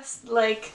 Just like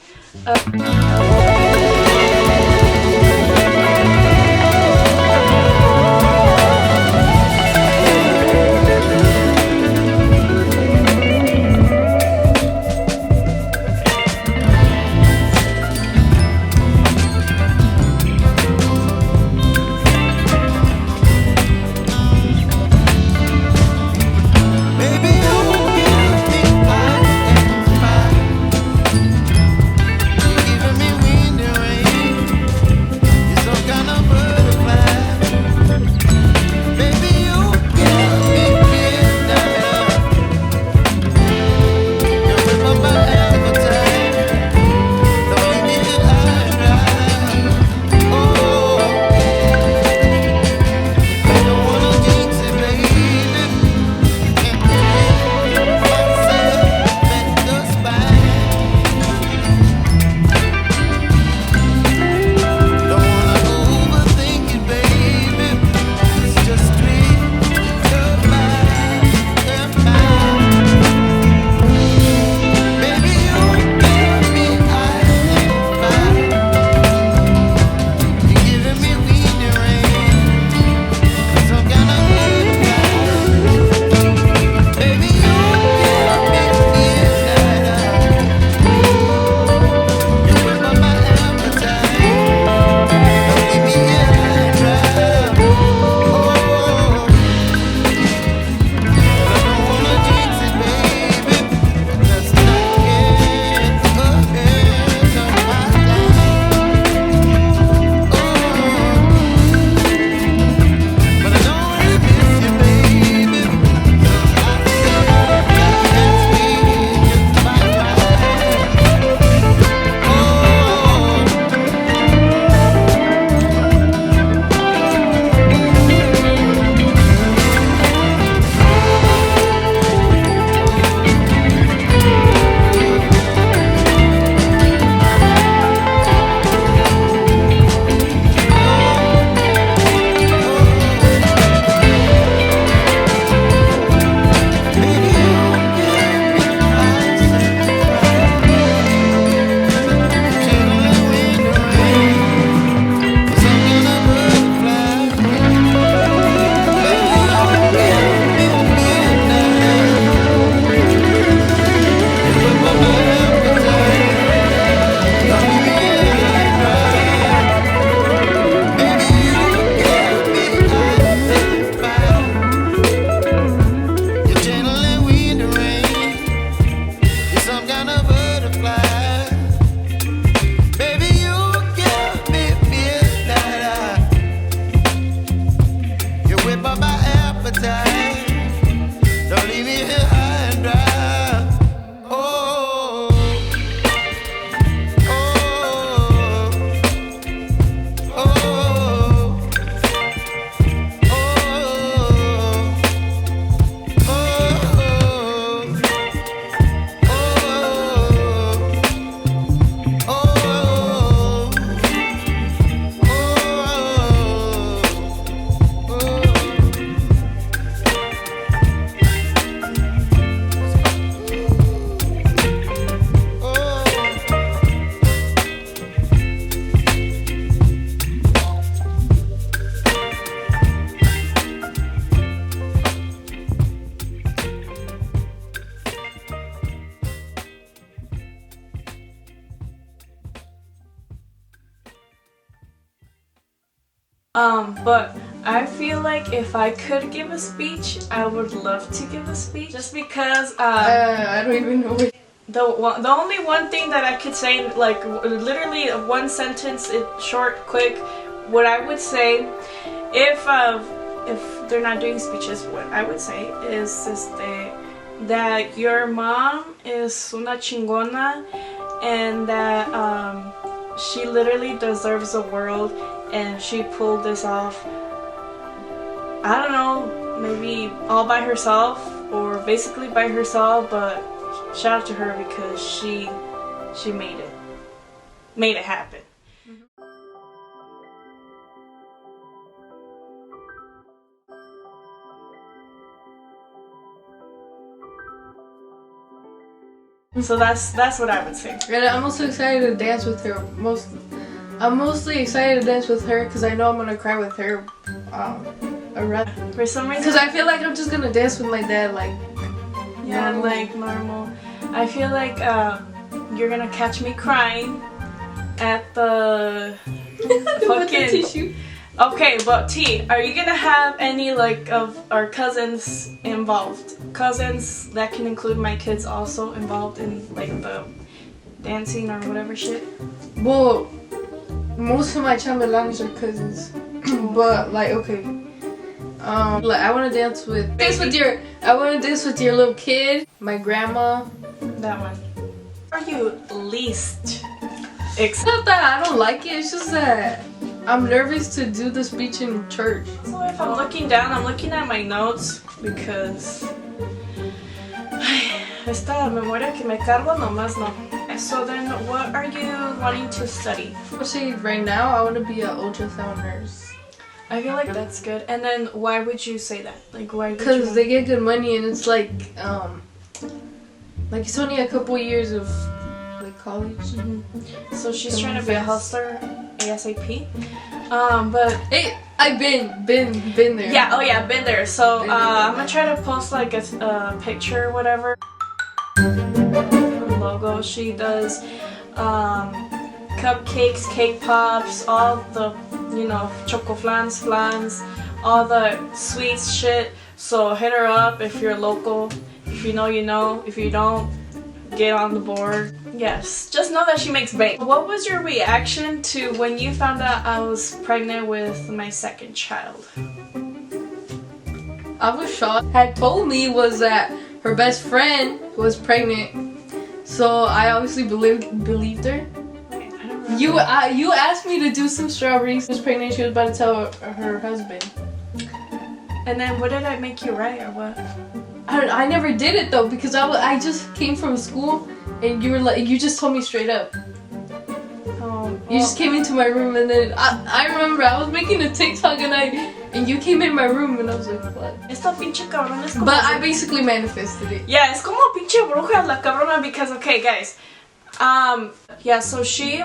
but I feel like if I could give a speech, I would love to give a speech just because I don't even know what. the only one thing that I could say, like literally one sentence, short, quick, what I would say if they're not doing speeches, what I would say is that your mom is una chingona and that she literally deserves the world and she pulled this off. I don't know, maybe all by herself or basically by herself, but shout out to her because she made it happen. So that's what I would say. And I'm also excited to dance with her. I'm mostly excited to dance with her because I know I'm gonna cry with her. For some reason, because I feel like I'm just gonna dance with my dad, like normal. like normal. I feel like you're gonna catch me crying at the fucking tissue. Okay, but T, are you gonna have any like of our cousins involved? Cousins that can include my kids also involved in like the dancing or whatever shit? Well, most of my chambelanes are cousins, but like okay, like I want to dance with your little kid, my grandma. That one. Are you least? It's not that I don't like it. It's just that I'm nervous to do the speech in church. So if I'm looking down, I'm looking at my notes because esta memoria que me cargo nomás no. So then, what are you wanting to study? I'll say right now I want to be an ultrasound nurse. I feel like that's good. And then why would you say that? Like why? Because they get good money and it's like it's only a couple years of like college. Mm-hmm. So she's trying to be a hustler ASAP. But hey, I've been there. Yeah. Oh yeah, been there. So I'm gonna try to post like a picture or whatever. Logo. She does cupcakes, cake pops, all the choco flans, all the sweets shit. So hit her up if you're local. If you know, you know. If you don't, get on the board. Yes, just know that she makes bank. What was your reaction to when you found out I was pregnant with my second child? I was shocked. Had told me was that her best friend was pregnant, so I obviously believed her. You asked me to do some strawberries. She was pregnant. She was about to tell her husband. And then what did I make you write or what? I never did it though because I just came from school and you just told me straight up. You just came into my room and then I remember I was making a TikTok and you came in my room and I was like, what? Esta pinche cabrona es como But I basically manifested it. Yeah, es como pinche bruja la cabrona because okay guys, yeah, so she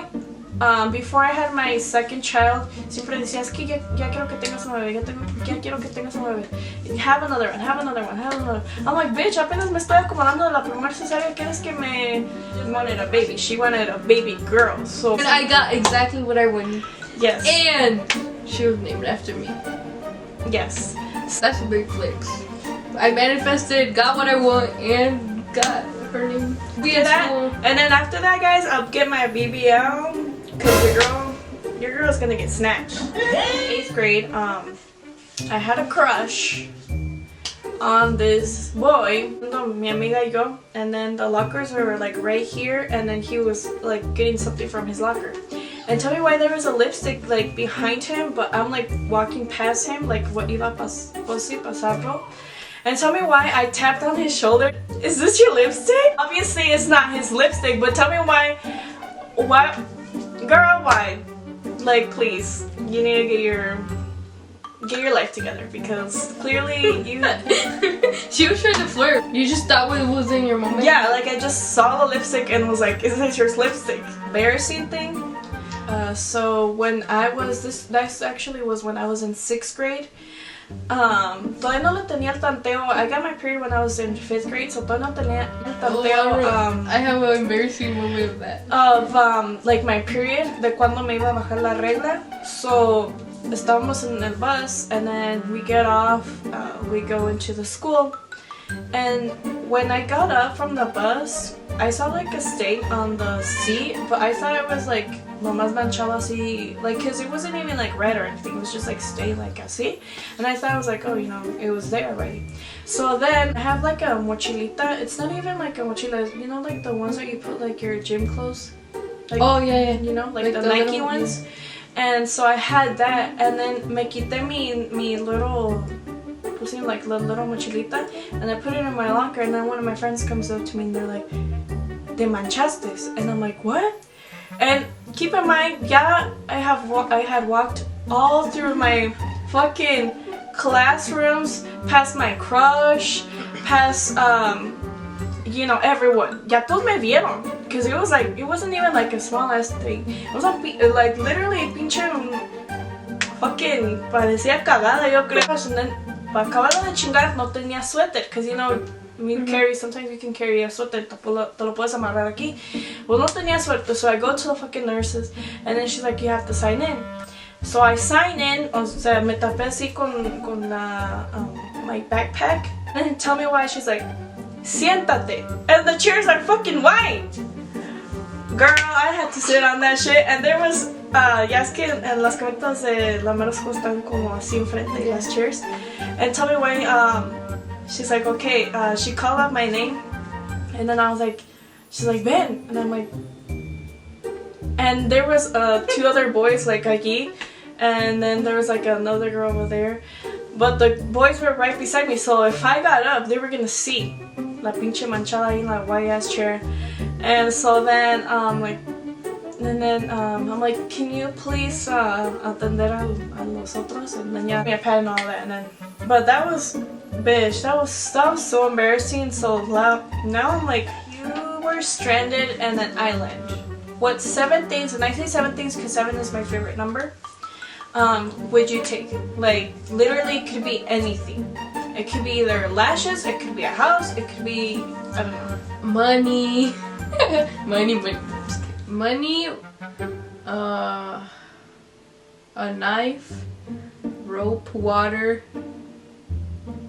before I had my second child, siempre decía, es que ya quiero que tengas un bebé, ya quiero que tengas un bebé. Have another one, have another one, have another one. I'm like, bitch, apenas me estoy acomodando de la primera cesárea, ¿quieres que me... She wanted a baby, she wanted a baby girl, so... And I got exactly what I wanted. Yes. And she was named after me. Yes. That's a big flex. I manifested, got what I want, and got her name. Did that, and then after that, guys, I'll get my BBL. Cause your girl's gonna get snatched. 8th grade, I had a crush on this boy, mi amiga y yo, and then the lockers were like right here, and then he was like getting something from his locker. And tell me why there was a lipstick like behind him, but I'm like walking past him, like what iba pasarlo. And tell me why I tapped on his shoulder. Is this your lipstick? Obviously it's not his lipstick, but tell me why. Girl, why? Like, please, you need to get your life together because clearly you. She was trying to flirt. You just thought it was in your moment. Yeah, like I just saw the lipstick and was like, "Is this your lipstick?" Embarrassing thing. So when I was that actually was when I was in 6th grade. Todavía no le tenía el tanteo. I got my period when I was in 5th grade, so todavía no tenía el tanteo. I have an embarrassing moment of that. Of like my period, de cuando me iba a bajar la regla. So estábamos en el bus, and then we get off, we go into the school, and when I got up from the bus, I saw like a stain on the seat, but I thought it was like nomás manchado así, like, cause it wasn't even like red or anything, it was just like stained like así, and I thought I was like, oh, it was there already. So then I have like a mochilita. It's not even like a mochila, like the ones that you put like your gym clothes. Like, oh yeah. Like the Nike ones. Yeah. And so I had that, and then me quité mi little, like the little mochilita, and I put it in my locker, and then one of my friends comes up to me and they're like, "Te manchaste," and I'm like, "What?" And keep in mind, yeah, I had walked all through my fucking classrooms, past my crush, past you know, everyone, ya todos me vieron, because it was like, it wasn't even like a small ass thing. It was like literally pinche fucking parecía cagada, yo creo. And then, para acabarlo de chingar, no tenía suéter, because you know, sometimes you can carry a suéter, te lo puedes amarrar aquí. Well, no tenía suéter, so I go to the fucking nurses, and then she's like, you have to sign in. So I sign in, o sea, me tapé así con la, my backpack, and tell me why. She's like, siéntate, and the chairs are fucking white. Girl, I had to sit on that shit, and there was, ya es que en las cametas de la Marosco están como así enfrente, las chairs, and tell me why, she's like, okay, she called out my name, and then I was like, she's like, Ben, and I'm like, and there was, 2 other boys, like, aquí, and then there was, like, another girl over there, but the boys were right beside me, so if I got up, they were gonna see la pinche manchada ahí en la white ass chair. And so then, like, and then, I'm like, can you please, atender a los otros? And then, yeah, I pat and all that, and then, but that was, bitch, that was so embarrassing, so loud. Now I'm like, you were stranded in an island. What 7 things, and I say 7 things because 7 is my favorite number, would you take? Like, literally, it could be anything. It could be either lashes, it could be a house, it could be, I don't know. Money. Money, a knife, rope, water,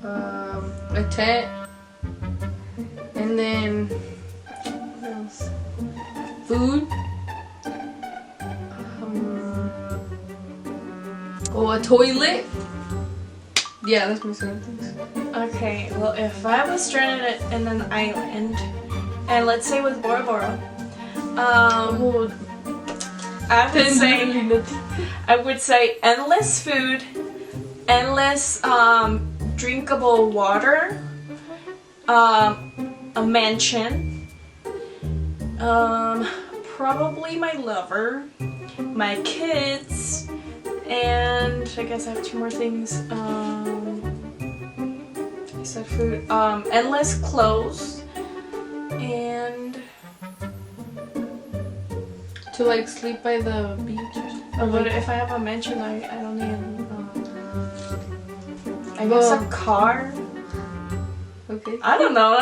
a tent, and then what else? Food, a toilet. Yeah, that's my 7 things. Okay, well, if I was stranded in an island, and let's say with Bora Bora, I would say endless food, endless drinkable water, a mansion, probably my lover, my kids, and I guess I have 2 more things. I said food, endless clothes, and to like sleep by the beach or something. But if I have a mansion, I don't need, I guess a car. Okay. I don't know.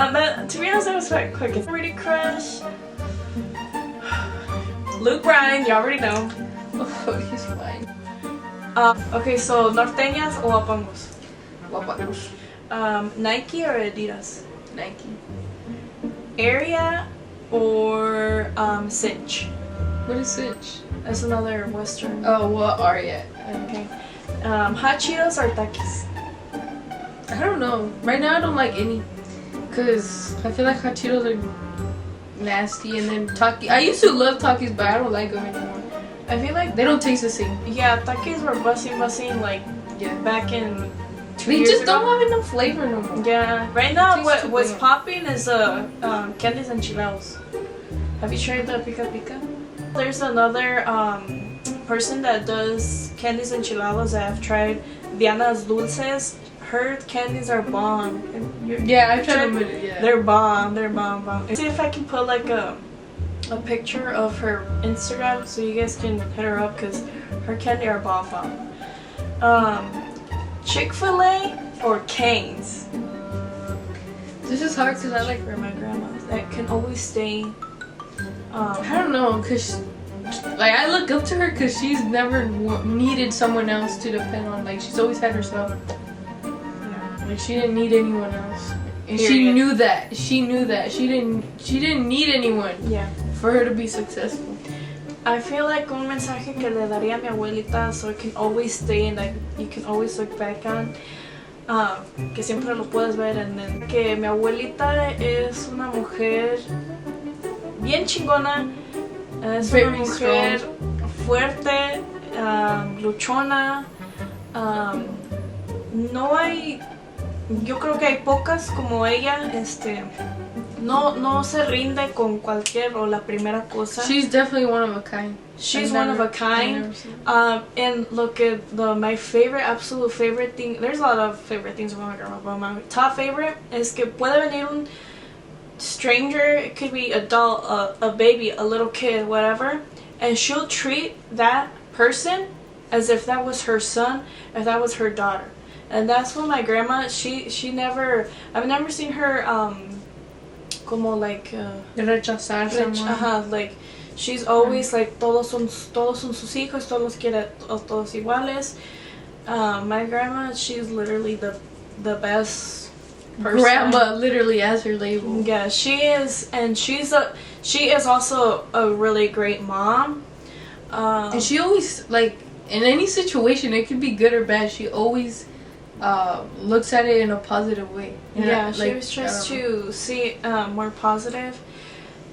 To be honest, that was quite quick. Pretty crush. Luke Bryan, you already know. Oh, he's fine. Okay, so norteñas o apangos? Guapangos. Nike or Adidas? Nike. Area or Cinch? What is Cinch? That's another Western. Oh, what are you? Okay. Hot Cheetos or Takis? I don't know. Right now I don't like any. Cause I feel like hot Cheetos are nasty, and then Takis. I used to love Takis, but I don't like them anymore. I feel like they don't taste the same. Yeah, Takis were busting like back in 2 They years just ago. don't have enough flavor no more. Yeah. Right now, Tastes what's too popping is candies and chilaos. Have you tried the pica pica? There's another person that does candies and chilaos that I've tried. Diana's Dulces. Her candies are bomb. Yeah, I've tried them. Yeah. They're bomb. They're bomb. See if I can put like a picture of her Instagram so you guys can hit her up because her candy are bomb. Chick-fil-A or Cane's? This is hard because I like. For my grandma that can always stay. I don't know, cause like I look up to her because she's never needed someone else to depend on. Like she's always had herself. Yeah. Like she didn't need anyone else, and Period. she knew that. She knew that she didn't need anyone. Yeah. For her to be successful. I feel like un mensaje que le daría a mi abuelita so it can always stay and like you can always look back on. Que siempre lo puedes ver en el que mi abuelita es una mujer bien chingona, es una mujer fuerte, luchona, no hay, yo creo que hay pocas como ella, no se rinde con cualquier o la primera cosa. She's definitely one of a kind. She's one of a kind. And look at my favorite, absolute favorite thing. There's a lot of favorite things about my grandma, but my top favorite is que puede venir stranger, it could be adult, a baby, a little kid, whatever, and she'll treat that person as if that was her son, if that was her daughter. And that's what my grandma, she never, I've never seen her como like rechazar someone. like she's always like todos son sus hijos, todos los quiere todos iguales. My grandma, she's literally the best person. Grandma literally as her label. Yeah, she is, and she is also a really great mom. And she always, like, in any situation, it could be good or bad, she always looks at it in a positive way. You know? Yeah, she like, always tries to see it more positive.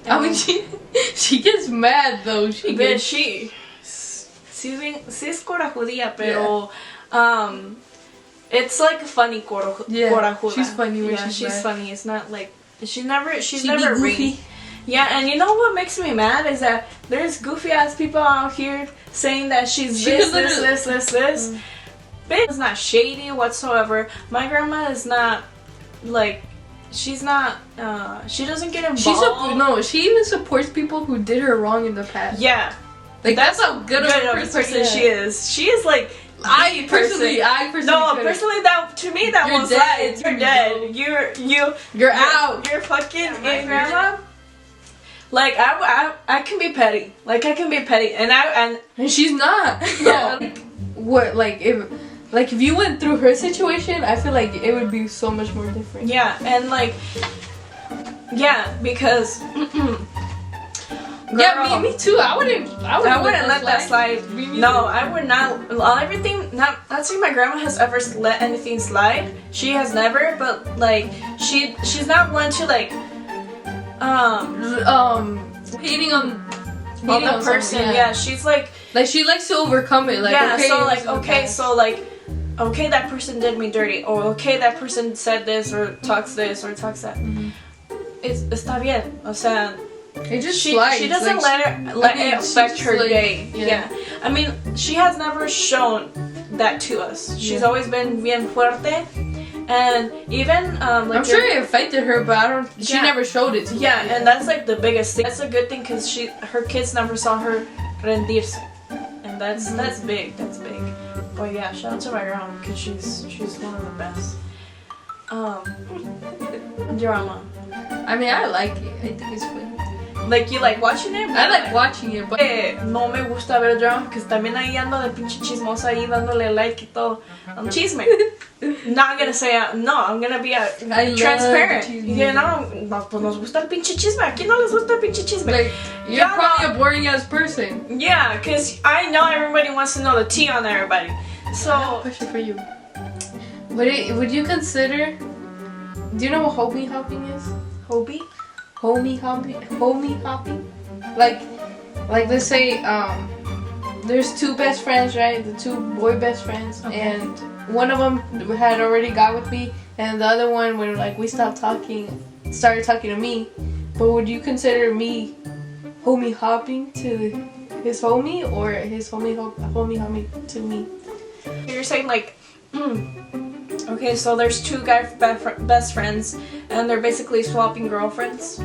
I mean, she gets mad though. Sí es corajudilla, pero it's like a funny corajuda. She's funny when she's mad. funny. It's not like she's never goofy. Yeah, and you know what makes me mad is that there's goofy ass people out here saying that she's this. Bitch is not shady whatsoever. My grandma is not like, she's not, she doesn't get involved. She even supports people who did her wrong in the past. Yeah. Like, that's how good of a person she is. She is like, I personally personally, that to me that was like, you're dead. You're out. You're fucking in, grandma. Like I can be petty. Like I can be petty, and she's not. Yeah. What, like, if you went through her situation, I feel like it would be so much more different. Yeah, and like, yeah, because. Girl, yeah, me too. I wouldn't let that slide. No, I would not. Everything. Not saying my grandma has ever let anything slide. She has never. But like, she's not one to like. Hating on the person. Yeah, she's like she likes to overcome it. Like, yeah. Okay, so like okay, that person did me dirty, or okay, that person said this or talks that. Mm-hmm. Está bien. O sea. It just slides. She doesn't like, let it affect her like, day. Yeah. I mean, she has never shown that to us. She's always been bien fuerte, and even like I'm sure it affected her, but she never showed it to me. Yeah, and that's like the biggest thing. That's a good thing because her kids never saw her rendirse, and that's big. That's big. But yeah, shout out to my grandma because she's one of the best. Drama. I mean, I like it. I think it's funny. Like, you like watching it? I like watching it, but no me gusta ver drama porque también ahí ando de pinche chismosa ahí dándole like y todo. Chisme. Not gonna say no, I'm gonna be transparent. You know, no, pues nos gusta el pinche chisme. ¿A quién no les gusta el pinche chisme? Like, you're probably a boring ass person. Yeah, because I know everybody wants to know the tea on everybody. So, I have a question for you. Would you consider? Do you know what homie hopping is? Hobie? Homie hopping? Like let's say there's two best friends, right? The two boy best friends, and one of them had already got with me, and the other one, when like we stopped talking, started talking to me. But would you consider me homie hopping to his homie, or his homie hopping to me? You're saying like, okay, so there's two guy best friends, and they're basically swapping girlfriends.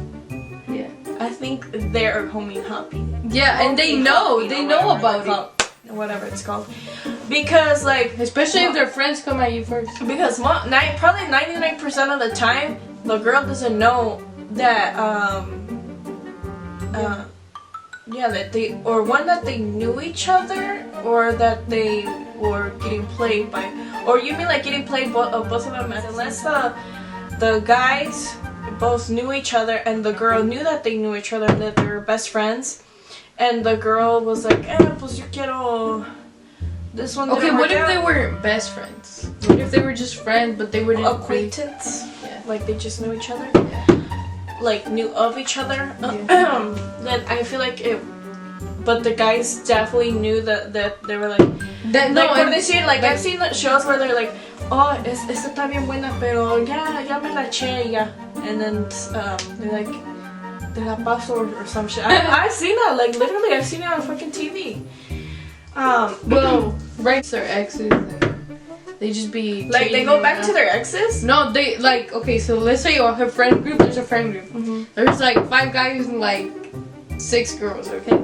Yeah. I think they're homie hopping. Yeah, and they know about it. Whatever it's called. Because like, especially if their friends come at you first. Because probably 99% of the time, the girl doesn't know that that they knew each other, or that they were getting played by, or you mean like getting played both of them, unless the guys both knew each other and the girl knew that they knew each other and that they were best friends, and the girl was like, pues yo quiero this one. Okay, what if they weren't best friends? What if they were just friends but they were acquaintance? Yeah. Like they just knew each other? Yeah. Like knew of each other? Yeah. Then I feel like it. But the guys definitely knew that they were like that. No, like, they see it, like I've seen shows where they're like, oh, esta está bien buena, pero ya me la eché ya, and then they're like, te la paso or some shit. I've seen that, like literally, I've seen it on fucking TV. Well, rights are exes. They just be Like they go back to their exes? No, they like okay. So let's say her friend group. There's a friend group. Mm-hmm. There's like 5 guys and like 6 girls. Okay,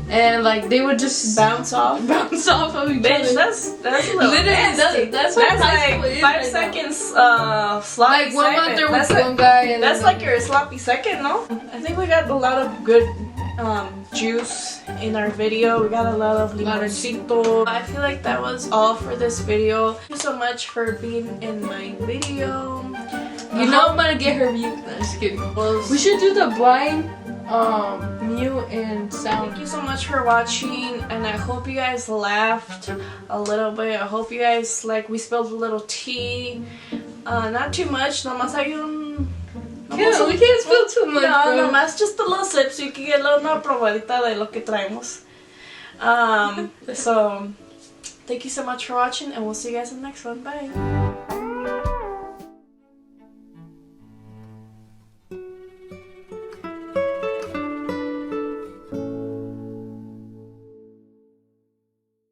and like they would just Bounce off. bounce off of each Bitch, other. that's a little Literally, nasty. that's what high school like is 5 right seconds sloppy Like 1 month second. there was That's like, one guy and that's then, like your sloppy second, no? I think we got a lot of good juice in our video. We got a lot of limoncito. I feel like that was all for this video. Thank you so much for being in my video. You know I'm gonna get her mute. No, just kidding. We should do the blind mute and sound. Thank you so much for watching, and I hope you guys laughed a little bit. I hope you guys, like, we spilled a little tea. Not too much, nomás hay un... Yeah, we can't spill too much, No, bro. nomás just a little sip so you can get una probadita de lo que traemos. So, thank you so much for watching, and we'll see you guys in the next one. Bye!